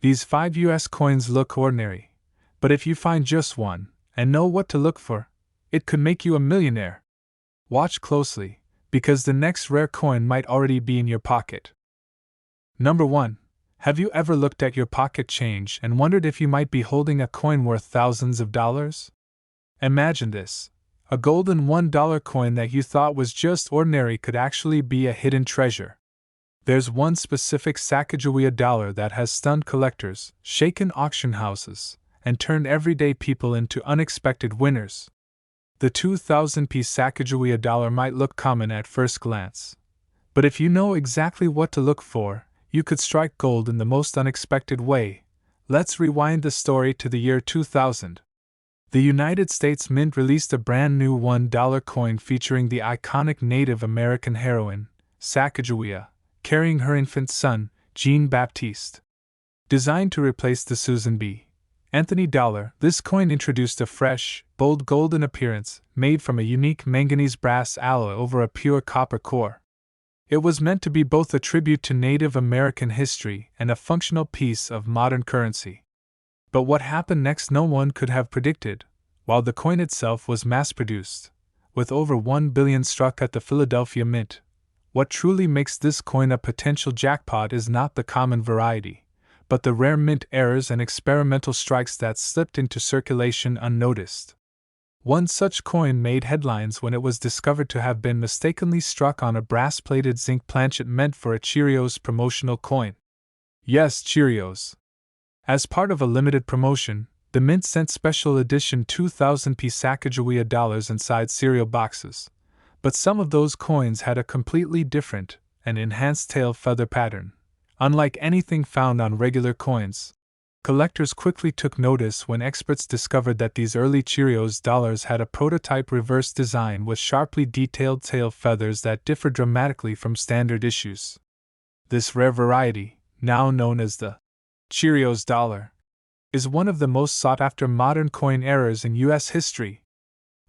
These 5 US coins look ordinary, but if you find just one, and know what to look for, it could make you a millionaire. Watch closely, because the next rare coin might already be in your pocket. Number 1. Have you ever looked at your pocket change and wondered if you might be holding a coin worth thousands of dollars? Imagine this. A golden $1 coin that you thought was just ordinary could actually be a hidden treasure. There's one specific Sacagawea dollar that has stunned collectors, shaken auction houses, and turned everyday people into unexpected winners. The 2000p Sacagawea dollar might look common at first glance, but if you know exactly what to look for, you could strike gold in the most unexpected way. Let's rewind the story to the year 2000. The United States Mint released a brand new $1 coin featuring the iconic Native American heroine, Sacagawea, carrying her infant son, Jean-Baptiste. Designed to replace the Susan B. Anthony dollar, this coin introduced a fresh, bold golden appearance, made from a unique manganese brass alloy over a pure copper core. It was meant to be both a tribute to Native American history and a functional piece of modern currency. But what happened next no one could have predicted, while the coin itself was mass-produced, with over 1 billion struck at the Philadelphia Mint. What truly makes this coin a potential jackpot is not the common variety, but the rare mint errors and experimental strikes that slipped into circulation unnoticed. One such coin made headlines when it was discovered to have been mistakenly struck on a brass-plated zinc planchet meant for a Cheerios promotional coin. Yes, Cheerios. As part of a limited promotion, the Mint sent special edition 2000p Sacagawea dollars inside cereal boxes. But some of those coins had a completely different and enhanced tail feather pattern. Unlike anything found on regular coins, collectors quickly took notice when experts discovered that these early Cheerios dollars had a prototype reverse design with sharply detailed tail feathers that differed dramatically from standard issues. This rare variety, now known as the Cheerios dollar, is one of the most sought-after modern coin errors in U.S. history.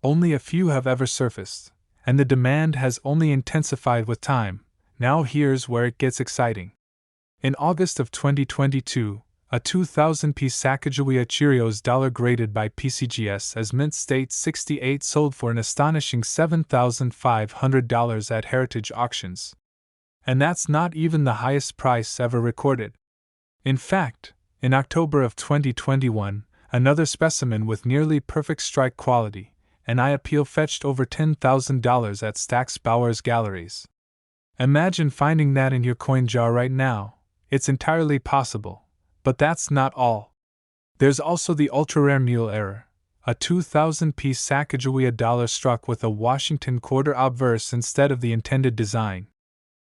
Only a few have ever surfaced, and the demand has only intensified with time. Now here's where it gets exciting. In August of 2022, a 2000p Sacagawea Cheerios dollar graded by PCGS as Mint State 68 sold for an astonishing $7,500 at heritage auctions. And that's not even the highest price ever recorded. In fact, in October of 2021, another specimen with nearly perfect strike quality, an eye appeal, fetched over $10,000 at Stack's Bowers Galleries. Imagine finding that in your coin jar right now. It's entirely possible. But that's not all. There's also the ultra-rare mule error, a 2000p Sacagawea dollar struck with a Washington quarter obverse instead of the intended design.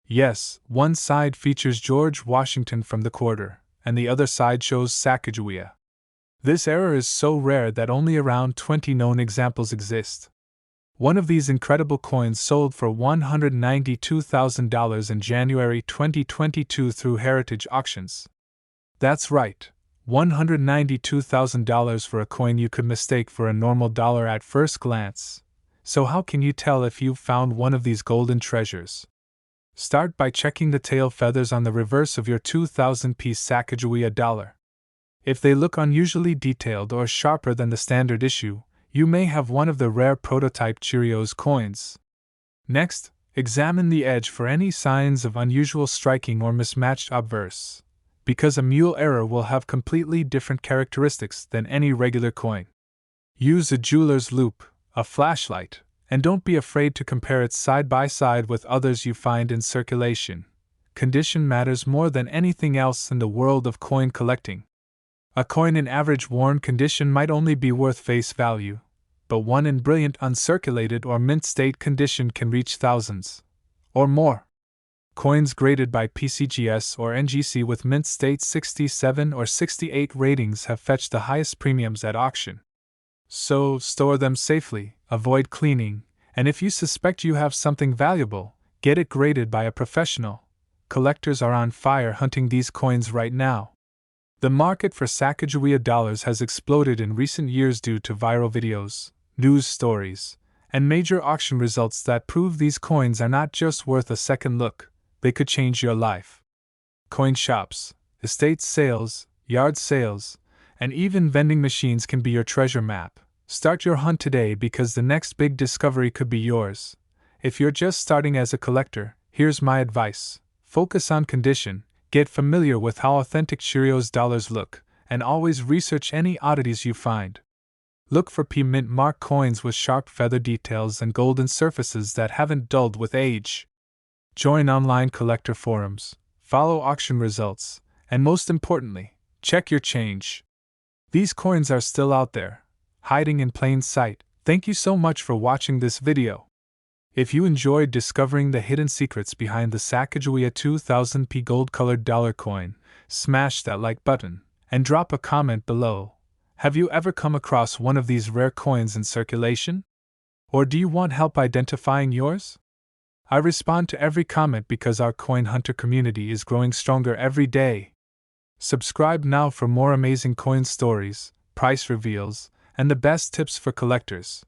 Yes, one side features George Washington from the quarter, and the other side shows Sacagawea. This error is so rare that only around 20 known examples exist. One of these incredible coins sold for $192,000 in January 2022 through heritage auctions. That's right, $192,000 for a coin you could mistake for a normal dollar at first glance. So how can you tell if you've found one of these golden treasures? Start by checking the tail feathers on the reverse of your 2000p Sacagawea dollar. If they look unusually detailed or sharper than the standard issue, you may have one of the rare prototype Cheerios coins. Next, examine the edge for any signs of unusual striking or mismatched obverse, because a mule error will have completely different characteristics than any regular coin. Use a jeweler's loupe, a flashlight, and don't be afraid to compare it side by side with others you find in circulation. Condition matters more than anything else in the world of coin collecting. A coin in average worn condition might only be worth face value, but one in brilliant uncirculated or mint state condition can reach thousands or more. Coins graded by PCGS or NGC with mint state 67 or 68 ratings have fetched the highest premiums at auction. So, store them safely, avoid cleaning, and if you suspect you have something valuable, get it graded by a professional. Collectors are on fire hunting these coins right now. The market for Sacagawea dollars has exploded in recent years due to viral videos, news stories, and major auction results that prove these coins are not just worth a second look, they could change your life. Coin shops, estate sales, yard sales, and even vending machines can be your treasure map. Start your hunt today because the next big discovery could be yours. If you're just starting as a collector, here's my advice. Focus on condition, get familiar with how authentic Cheerios dollars look, and always research any oddities you find. Look for P-Mint mark coins with sharp feather details and golden surfaces that haven't dulled with age. Join online collector forums, follow auction results, and most importantly, check your change. These coins are still out there, hiding in plain sight. Thank you so much for watching this video. If you enjoyed discovering the hidden secrets behind the Sacagawea 2000p gold-colored dollar coin, smash that like button and drop a comment below. Have you ever come across one of these rare coins in circulation? Or do you want help identifying yours? I respond to every comment because our coin hunter community is growing stronger every day. Subscribe now for more amazing coin stories, price reveals, and the best tips for collectors.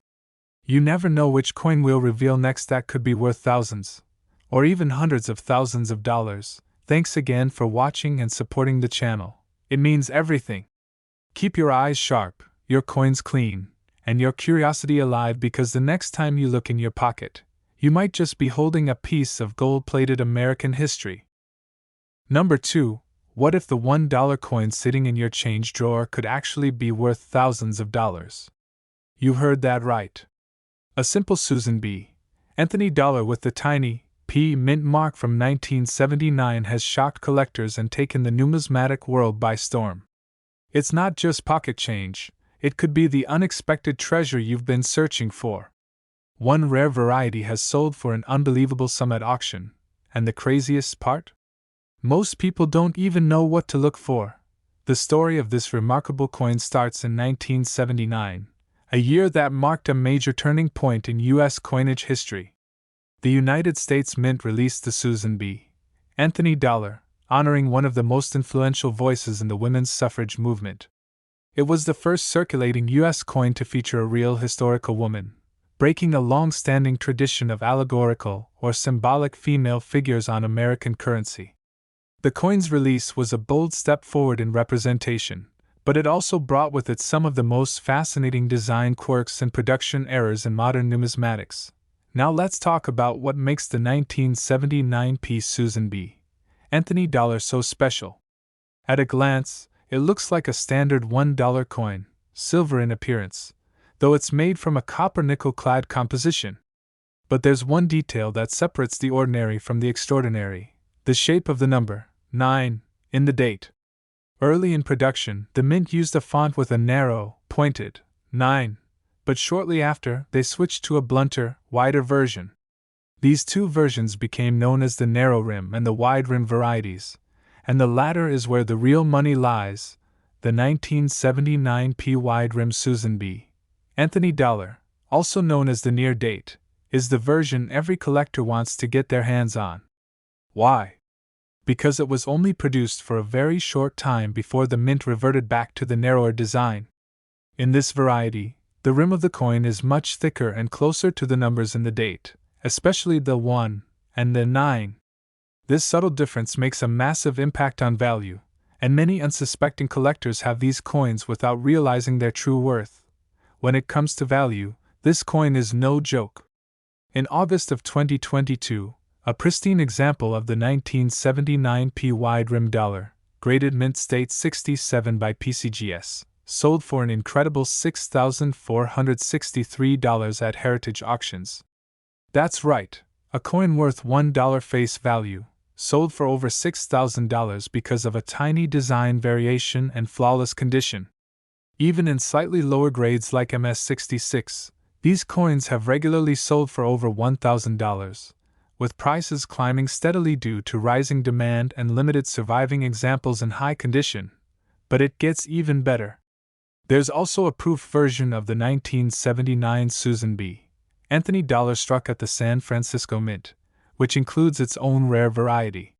You never know which coin we'll reveal next that could be worth thousands, or even hundreds of thousands of dollars. Thanks again for watching and supporting the channel. It means everything. Keep your eyes sharp, your coins clean, and your curiosity alive because the next time you look in your pocket, you might just be holding a piece of gold-plated American history. Number 2. What if the $1 coin sitting in your change drawer could actually be worth thousands of dollars? You heard that right. A simple Susan.B. Anthony dollar with the tiny P mint mark from 1979 has shocked collectors and taken the numismatic world by storm. It's not just pocket change, it could be the unexpected treasure you've been searching for. One rare variety has sold for an unbelievable sum at auction, and the craziest part? Most people don't even know what to look for. The story of this remarkable coin starts in 1979, a year that marked a major turning point in U.S. coinage history. The United States Mint released the Susan.B. Anthony dollar, honoring one of the most influential voices in the women's suffrage movement. It was the first circulating U.S. coin to feature a real historical woman, breaking a long-standing tradition of allegorical or symbolic female figures on American currency. The coin's release was a bold step forward in representation, but it also brought with it some of the most fascinating design quirks and production errors in modern numismatics. Now let's talk about what makes the 1979 piece Susan.B. Anthony dollar so special. At a glance, it looks like a standard $1 coin, silver in appearance, though it's made from a copper nickel-clad composition. But there's one detail that separates the ordinary from the extraordinary: the shape of the number 9 in the date. Early in production, the mint used a font with a narrow, pointed 9, but shortly after, they switched to a blunter, wider version. These two versions became known as the narrow rim and the wide rim varieties, and the latter is where the real money lies. The 1979 P wide rim Susan.B. Anthony dollar, also known as the near date, is the version every collector wants to get their hands on. Why? Because it was only produced for a very short time before the mint reverted back to the narrower design. In this variety, the rim of the coin is much thicker and closer to the numbers in the date, especially the 1 and the 9. This subtle difference makes a massive impact on value, and many unsuspecting collectors have these coins without realizing their true worth. When it comes to value, this coin is no joke. In August of 2022, a pristine example of the 1979 P wide rim dollar, graded mint state 67 by PCGS, sold for an incredible $6,463 at heritage auctions. That's right, a coin worth $1 face value, sold for over $6,000 because of a tiny design variation and flawless condition. Even in slightly lower grades like MS66, these coins have regularly sold for over $1,000, with prices climbing steadily due to rising demand and limited surviving examples in high condition. But it gets even better. There's also a proof version of the 1979 Susan.B. Anthony dollar struck at the San Francisco Mint, which includes its own rare variety.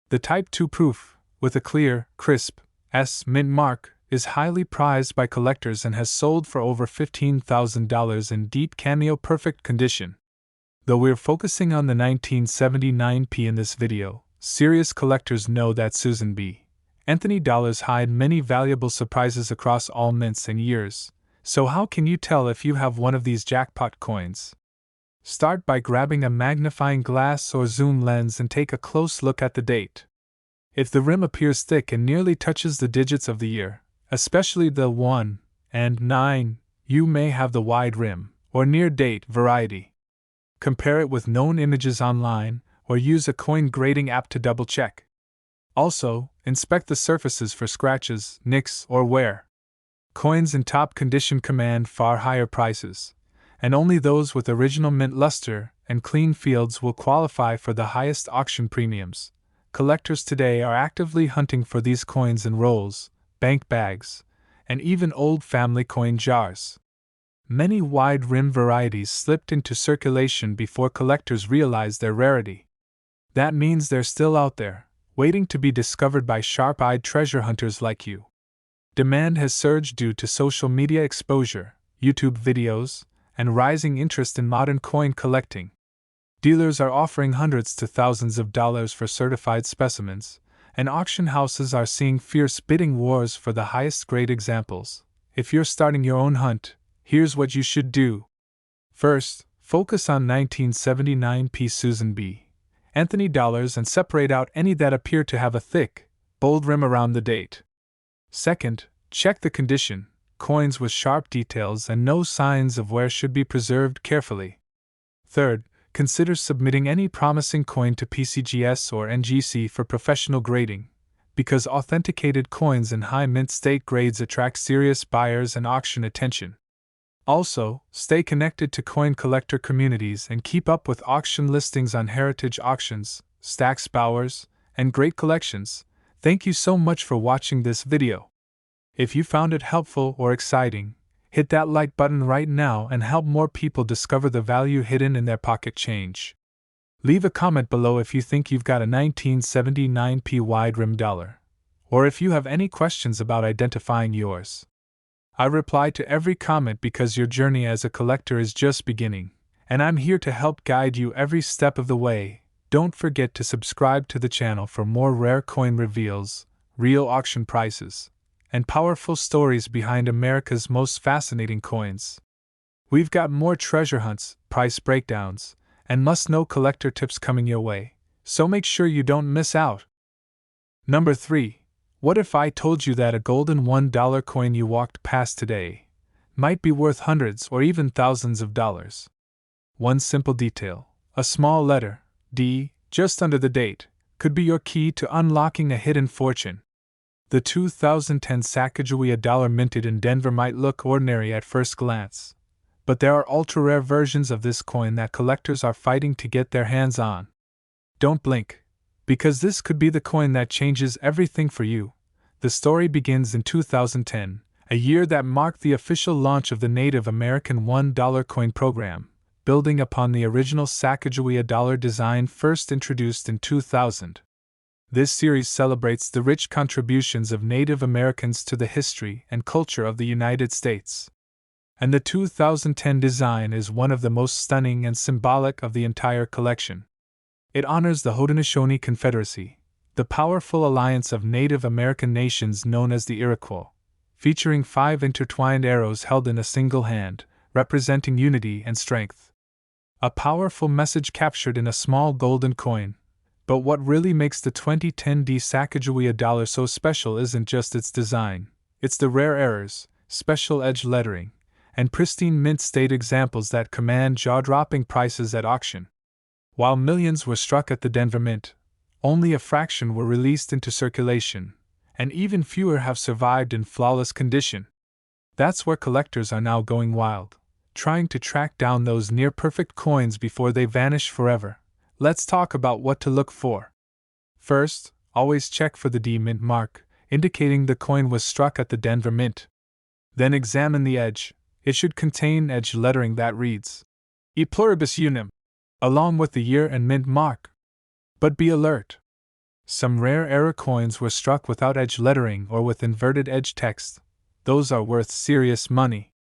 The Type 2 proof, with a clear, crisp S mint mark, is highly prized by collectors and has sold for over $15,000 in deep cameo perfect condition. Though we're focusing on the 1979 P in this video, serious collectors know that Susan.B. Anthony dollars hide many valuable surprises across all mints and years, so how can you tell if you have one of these jackpot coins? Start by grabbing a magnifying glass or zoom lens and take a close look at the date. If the rim appears thick and nearly touches the digits of the year, especially the 1 and 9, you may have the wide rim, or near-date variety. Compare it with known images online, or use a coin grading app to double-check. Also, inspect the surfaces for scratches, nicks, or wear. Coins in top condition command far higher prices, and only those with original mint luster and clean fields will qualify for the highest auction premiums. Collectors today are actively hunting for these coins in rolls, bank bags, and even old family coin jars. Many wide rim varieties slipped into circulation before collectors realized their rarity. That means they're still out there, waiting to be discovered by sharp-eyed treasure hunters like you. Demand has surged due to social media exposure, YouTube videos, and rising interest in modern coin collecting. Dealers are offering hundreds to thousands of dollars for certified specimens, and auction houses are seeing fierce bidding wars for the highest grade examples. If you're starting your own hunt, here's what you should do. First, focus on 1979p Susan.b. Anthony dollars and separate out any that appear to have a thick, bold rim around the date. Second, check the condition. Coins with sharp details and no signs of wear should be preserved carefully. Third, consider submitting any promising coin to PCGS or NGC for professional grading, because authenticated coins in high mint state grades attract serious buyers and auction attention. Also, stay connected to coin collector communities and keep up with auction listings on Heritage Auctions, Stax Bowers, and Great Collections. Thank you so much for watching this video. If you found it helpful or exciting, hit that like button right now and help more people discover the value hidden in their pocket change. Leave a comment below if you think you've got a 1979p wide rim dollar, or if you have any questions about identifying yours. I reply to every comment because your journey as a collector is just beginning, and I'm here to help guide you every step of the way. Don't forget to subscribe to the channel for more rare coin reveals, real auction prices, and powerful stories behind America's most fascinating coins. We've got more treasure hunts, price breakdowns, and must-know collector tips coming your way, so make sure you don't miss out. Number 3. What if I told you that a golden $1 coin you walked past today might be worth hundreds or even thousands of dollars? One simple detail, a small letter, D, just under the date, could be your key to unlocking a hidden fortune. The 2010 Sacagawea dollar minted in Denver might look ordinary at first glance, but there are ultra-rare versions of this coin that collectors are fighting to get their hands on. Don't blink, because this could be the coin that changes everything for you. The story begins in 2010, a year that marked the official launch of the Native American $1 coin program, building upon the original Sacagawea dollar design first introduced in 2000. This series celebrates the rich contributions of Native Americans to the history and culture of the United States. And the 2010 design is one of the most stunning and symbolic of the entire collection. It honors the Haudenosaunee Confederacy, the powerful alliance of Native American nations known as the Iroquois, featuring 5 intertwined arrows held in a single hand, representing unity and strength. A powerful message captured in a small golden coin. But what really makes the 2010 Sacagawea dollar so special isn't just its design, it's the rare errors, special edge lettering, and pristine mint state examples that command jaw-dropping prices at auction. While millions were struck at the Denver Mint, only a fraction were released into circulation, and even fewer have survived in flawless condition. That's where collectors are now going wild, trying to track down those near-perfect coins before they vanish forever. Let's talk about what to look for. First, always check for the D mint mark, indicating the coin was struck at the Denver Mint. Then examine the edge. It should contain edge lettering that reads E pluribus unum, along with the year and mint mark. But be alert. Some rare error coins were struck without edge lettering or with inverted edge text. Those are worth serious money.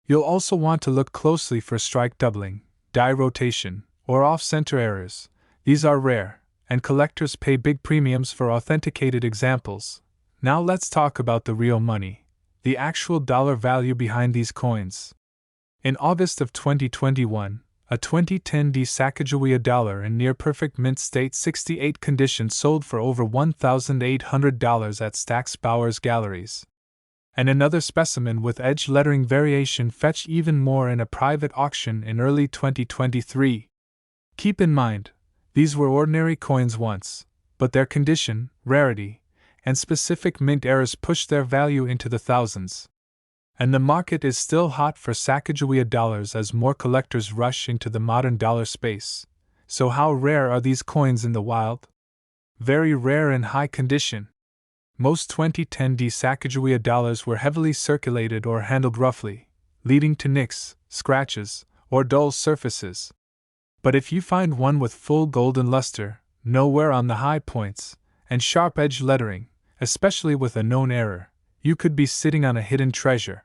You'll also want to look closely for strike doubling, die rotation, or off-center errors. These are rare, and collectors pay big premiums for authenticated examples. Now let's talk about the real money, the actual dollar value behind these coins. In August of 2021, a 2010 Sacagawea dollar in near-perfect mint state 68 condition sold for over $1,800 at Stack's Bowers Galleries. And another specimen with edge lettering variation fetched even more in a private auction in early 2023. Keep in mind, these were ordinary coins once, but their condition, rarity, and specific mint errors pushed their value into the thousands. And the market is still hot for Sacagawea dollars as more collectors rush into the modern dollar space. So how rare are these coins in the wild? Very rare in high condition. Most 2010 Sacagawea dollars were heavily circulated or handled roughly, leading to nicks, scratches, or dull surfaces. But if you find one with full golden luster, no wear on the high points, and sharp edge lettering, especially with a known error, you could be sitting on a hidden treasure.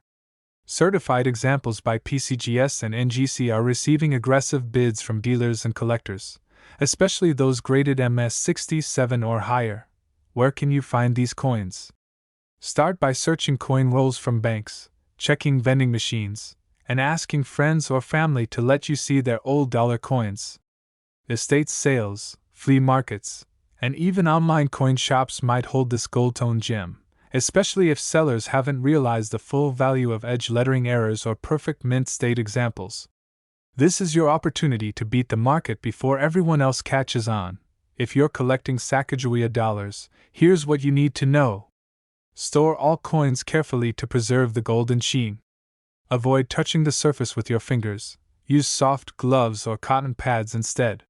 Certified examples by PCGS and NGC are receiving aggressive bids from dealers and collectors, especially those graded MS67 or higher. Where can you find these coins? Start by searching coin rolls from banks, checking vending machines, and asking friends or family to let you see their old dollar coins. Estate sales, flea markets, and even online coin shops might hold this gold-toned gem, especially if sellers haven't realized the full value of edge lettering errors or perfect mint state examples. This is your opportunity to beat the market before everyone else catches on. If you're collecting Sacagawea dollars, here's what you need to know. Store all coins carefully to preserve the golden sheen. Avoid touching the surface with your fingers. Use soft gloves or cotton pads instead.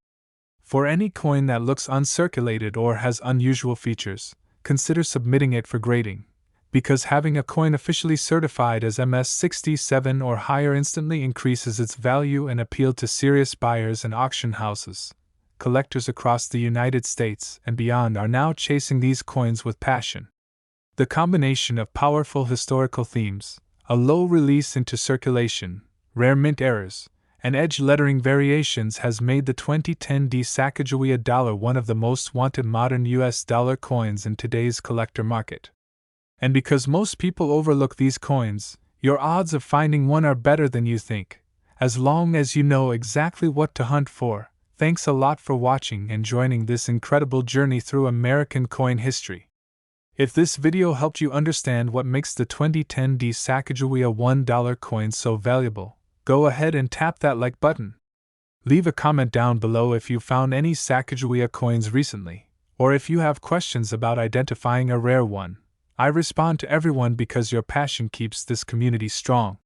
For any coin that looks uncirculated or has unusual features, consider submitting it for grading, because having a coin officially certified as MS67 or higher instantly increases its value and appeal to serious buyers and auction houses. Collectors across the United States and beyond are now chasing these coins with passion. The combination of powerful historical themes, a low release into circulation, rare mint errors, and edge lettering variations has made the 2010 Sacagawea dollar one of the most wanted modern US dollar coins in today's collector market. And because most people overlook these coins, your odds of finding one are better than you think, as long as you know exactly what to hunt for. Thanks a lot for watching and joining this incredible journey through American coin history. If this video helped you understand what makes the 2010 Sacagawea $1 coin so valuable, go ahead and tap that like button. Leave a comment down below if you found any Sacagawea coins recently, or if you have questions about identifying a rare one. I respond to everyone because your passion keeps this community strong.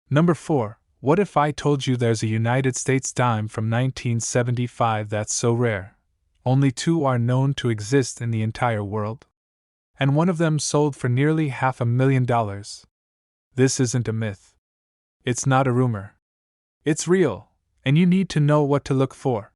Number 4. What if I told you there's a United States dime from 1975 that's so rare? Only 2 are known to exist in the entire world. And one of them sold for nearly $500,000. This isn't a myth. It's not a rumor. It's real, and you need to know what to look for.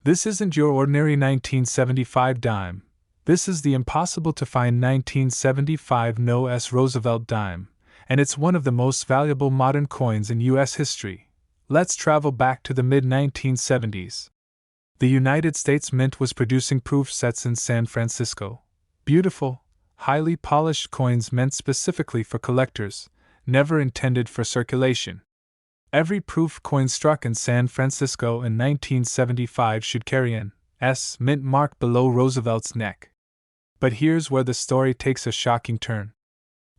This isn't your ordinary 1975 dime. This is the impossible to find 1975 No. S. Roosevelt dime, and it's one of the most valuable modern coins in U.S. history. Let's travel back to the mid-1970s. The United States Mint was producing proof sets in San Francisco. Beautiful, highly polished coins meant specifically for collectors, never intended for circulation. Every proof coin struck in San Francisco in 1975 should carry an S mint mark below Roosevelt's neck. But here's where the story takes a shocking turn.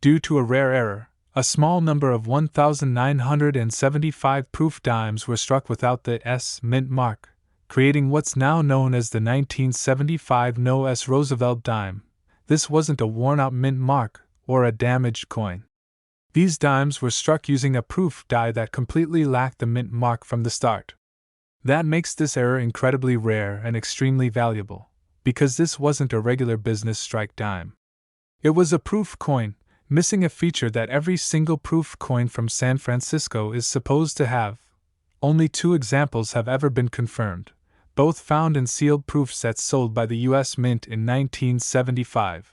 Due to a rare error, a small number of 1,975 proof dimes were struck without the S mint mark, creating what's now known as the 1975 No. S. Roosevelt dime. This wasn't a worn-out mint mark or a damaged coin. These dimes were struck using a proof die that completely lacked the mint mark from the start. That makes this error incredibly rare and extremely valuable, because this wasn't a regular business strike dime. It was a proof coin, missing a feature that every single proof coin from San Francisco is supposed to have. Only 2 examples have ever been confirmed, both found in sealed proof sets sold by the U.S. Mint in 1975.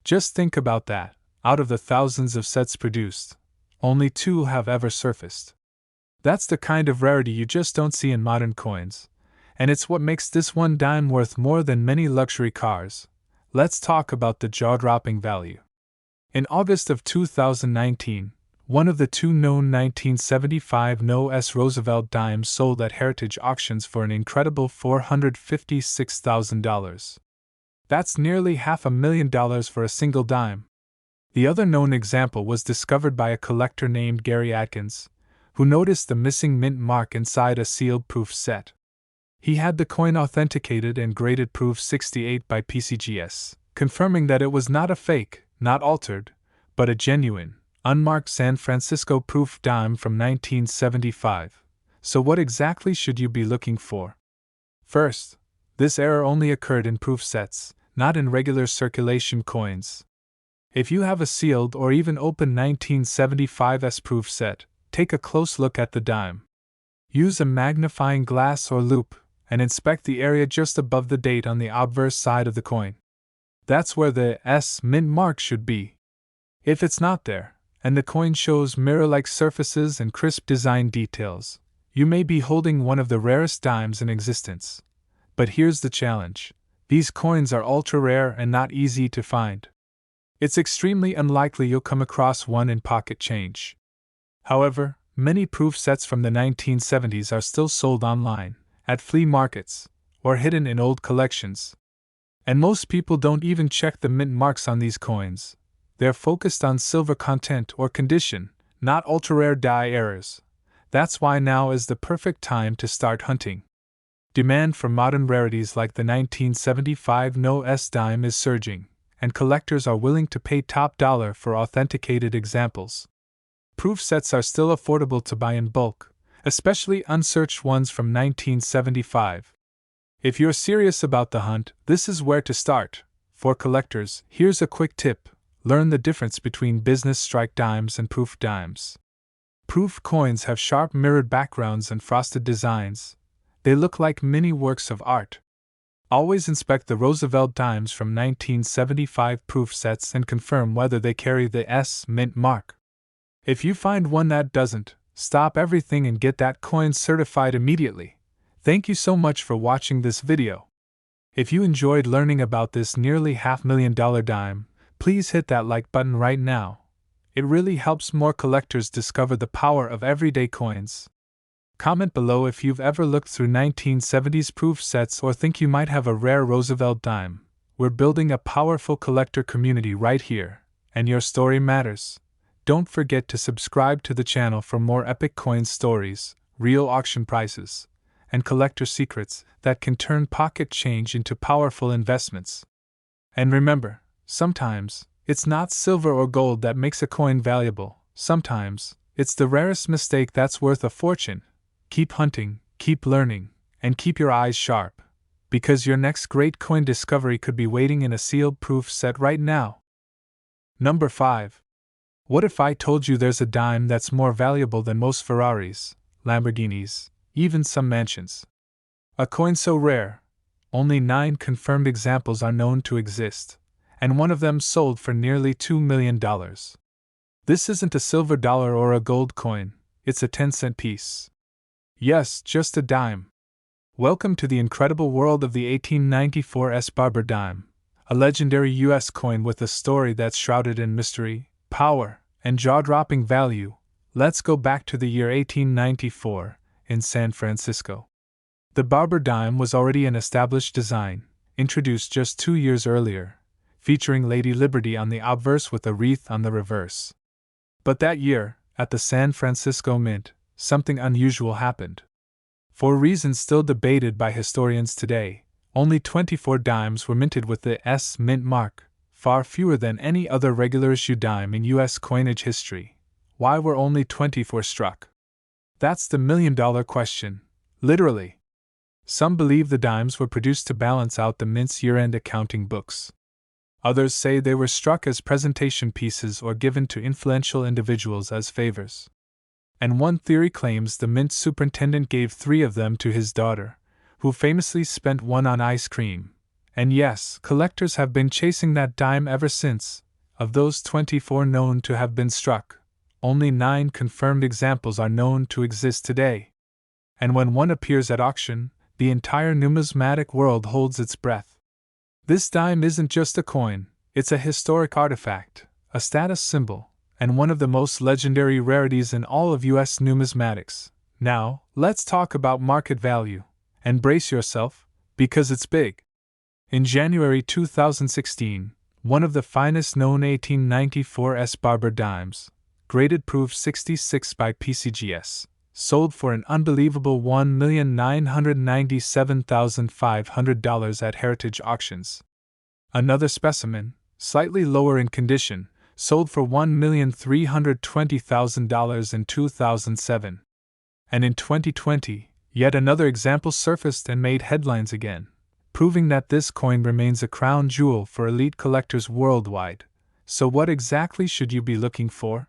Just think about that. Out of the thousands of sets produced, only 2 have ever surfaced. That's the kind of rarity you just don't see in modern coins, and it's what makes this one dime worth more than many luxury cars. let's talk about the jaw-dropping value. In August of 2019, one of the two known 1975 No-S Roosevelt dimes sold at Heritage Auctions for an incredible $456,000. That's nearly $500,000 for a single dime. The other known example was discovered by a collector named Gary Atkins, who noticed the missing mint mark inside a sealed proof set. He had the coin authenticated and graded proof 68 by PCGS, confirming that it was not a fake, not altered, but a genuine, unmarked San Francisco proof dime from 1975. So what exactly should you be looking for? First, this error only occurred in proof sets, not in regular circulation coins. If you have a sealed or even open 1975's proof set, take a close look at the dime. Use a magnifying glass or loupe and inspect the area just above the date on the obverse side of the coin. That's where the S mint mark should be. If it's not there, and the coin shows mirror-like surfaces and crisp design details, you may be holding one of the rarest dimes in existence. But here's the challenge. These coins are ultra-rare and not easy to find. It's extremely unlikely you'll come across one in pocket change. However, many proof sets from the 1970s are still sold online, at flea markets, or hidden in old collections. And most people don't even check the mint marks on these coins. They're focused on silver content or condition, not ultra-rare die errors. That's why now is the perfect time to start hunting. Demand for modern rarities like the 1975 No-S dime is surging, and collectors are willing to pay top dollar for authenticated examples. Proof sets are still affordable to buy in bulk, especially unsearched ones from 1975. If you're serious about the hunt, this is where to start. For collectors, here's a quick tip. Learn the difference between business strike dimes and proof dimes. Proof coins have sharp mirrored backgrounds and frosted designs. They look like mini works of art. Always inspect the Roosevelt dimes from 1975 proof sets and confirm whether they carry the S mint mark. If you find one that doesn't, stop everything and get that coin certified immediately. Thank you so much for watching this video. If you enjoyed learning about this nearly $500,000 dime, please hit that like button right now. It really helps more collectors discover the power of everyday coins. Comment below if you've ever looked through 1970s proof sets or think you might have a rare Roosevelt dime. We're building a powerful collector community right here, and your story matters. Don't forget to subscribe to the channel for more epic coin stories, real auction prices, and collector secrets that can turn pocket change into powerful investments. And remember, sometimes, it's not silver or gold that makes a coin valuable. Sometimes, it's the rarest mistake that's worth a fortune. Keep hunting, keep learning, and keep your eyes sharp, because your next great coin discovery could be waiting in a sealed proof set right now. Number 5. What if I told you there's a dime that's more valuable than most Ferraris, Lamborghinis, even some mansions? A coin so rare, only 9 confirmed examples are known to exist, and one of them sold for nearly $2 million. This isn't a silver dollar or a gold coin, it's a 10-cent piece. Yes, just a dime. Welcome to the incredible world of the 1894's Barber dime, a legendary U.S. coin with a story that's shrouded in mystery, power, and jaw-dropping value. Let's go back to the year 1894, in San Francisco. The Barber dime was already an established design, introduced just 2 years earlier, featuring Lady Liberty on the obverse with a wreath on the reverse. But that year, at the San Francisco Mint, something unusual happened. For reasons still debated by historians today, only 24 dimes were minted with the S mint mark, far fewer than any other regular issue dime in U.S. coinage history. Why were only 24 struck? That's the million-dollar question, literally. Some believe the dimes were produced to balance out the mint's year-end accounting books. Others say they were struck as presentation pieces or given to influential individuals as favors. And one theory claims the mint superintendent gave 3 of them to his daughter, who famously spent one on ice cream. And yes, collectors have been chasing that dime ever since. Of those 24 known to have been struck, only 9 confirmed examples are known to exist today. And when one appears at auction, the entire numismatic world holds its breath. This dime isn't just a coin, it's a historic artifact, a status symbol, and one of the most legendary rarities in all of US numismatics. Now, let's talk about market value. And brace yourself, because it's big. In January 2016, one of the finest known 1894 Barber dimes, graded proof 66 by PCGS, sold for an unbelievable $1,997,500 at Heritage Auctions. Another specimen, slightly lower in condition, sold for $1,320,000 in 2007. And in 2020, yet another example surfaced and made headlines again, proving that this coin remains a crown jewel for elite collectors worldwide. So what exactly should you be looking for?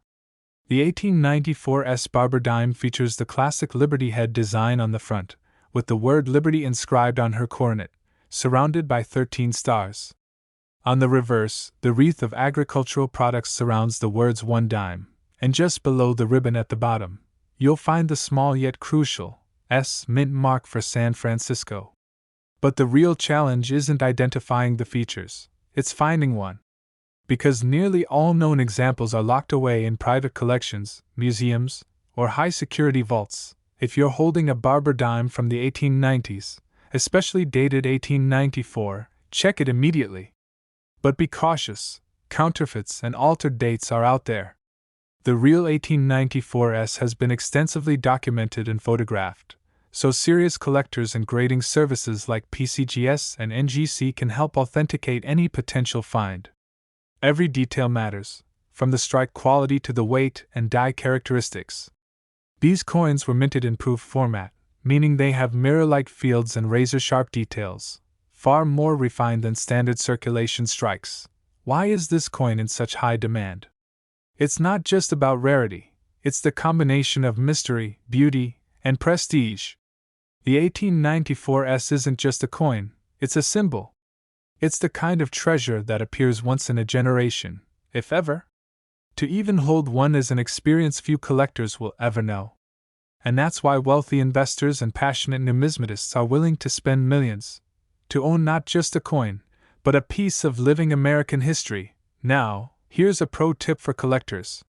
The 1894 Barber dime features the classic Liberty head design on the front, with the word Liberty inscribed on her coronet, surrounded by 13 stars. On the reverse, the wreath of agricultural products surrounds the words "1 dime," and just below the ribbon at the bottom, you'll find the small yet crucial S mint mark for San Francisco. But the real challenge isn't identifying the features, it's finding one. Because nearly all known examples are locked away in private collections, museums, or high-security vaults. If you're holding a Barber dime from the 1890s, especially dated 1894, check it immediately. But be cautious, counterfeits and altered dates are out there. The real 1894 has been extensively documented and photographed, so serious collectors and grading services like PCGS and NGC can help authenticate any potential find. Every detail matters, from the strike quality to the weight and die characteristics. These coins were minted in proof format, meaning they have mirror-like fields and razor-sharp details, far more refined than standard circulation strikes. Why is this coin in such high demand? It's not just about rarity, it's the combination of mystery, beauty, and prestige. The 1894 isn't just a coin, it's a symbol. It's the kind of treasure that appears once in a generation, if ever. To even hold one is an experience few collectors will ever know. And that's why wealthy investors and passionate numismatists are willing to spend millions to own not just a coin, but a piece of living American history. Now, here's a pro tip for collectors.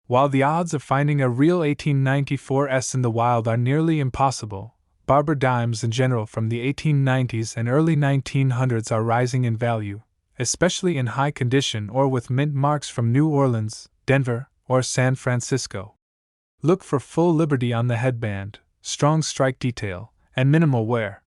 While the odds of finding a real 1894 in the wild are nearly impossible, Barber dimes in general from the 1890s and early 1900s are rising in value, especially in high condition or with mint marks from New Orleans, Denver, or San Francisco. Look for full Liberty on the headband, strong strike detail, and minimal wear.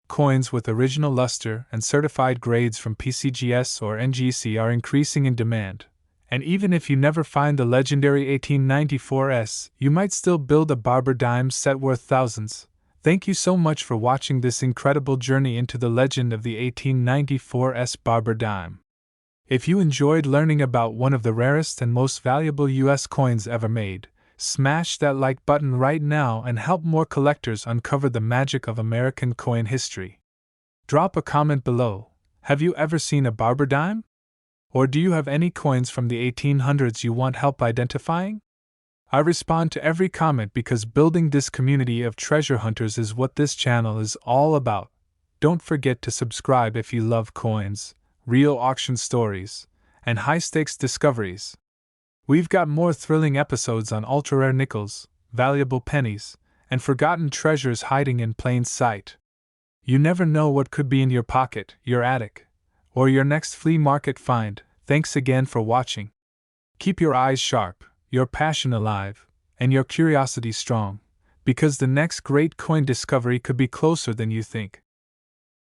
Coins with original luster and certified grades from PCGS or NGC are increasing in demand, and even if you never find the legendary 1894 you might still build a Barber dime set worth thousands. Thank you so much for watching this incredible journey into the legend of the 1894 Barber dime. If you enjoyed learning about one of the rarest and most valuable US coins ever made, smash that like button right now and help more collectors uncover the magic of American coin history. Drop a comment below. Have you ever seen a Barber dime? Or do you have any coins from the 1800s you want help identifying? I respond to every comment because building this community of treasure hunters is what this channel is all about. Don't forget to subscribe if you love coins, real auction stories, and high-stakes discoveries. We've got more thrilling episodes on ultra-rare nickels, valuable pennies, and forgotten treasures hiding in plain sight. You never know what could be in your pocket, your attic, or your next flea market find. Thanks again for watching. Keep your eyes sharp, your passion alive, and your curiosity strong, because the next great coin discovery could be closer than you think.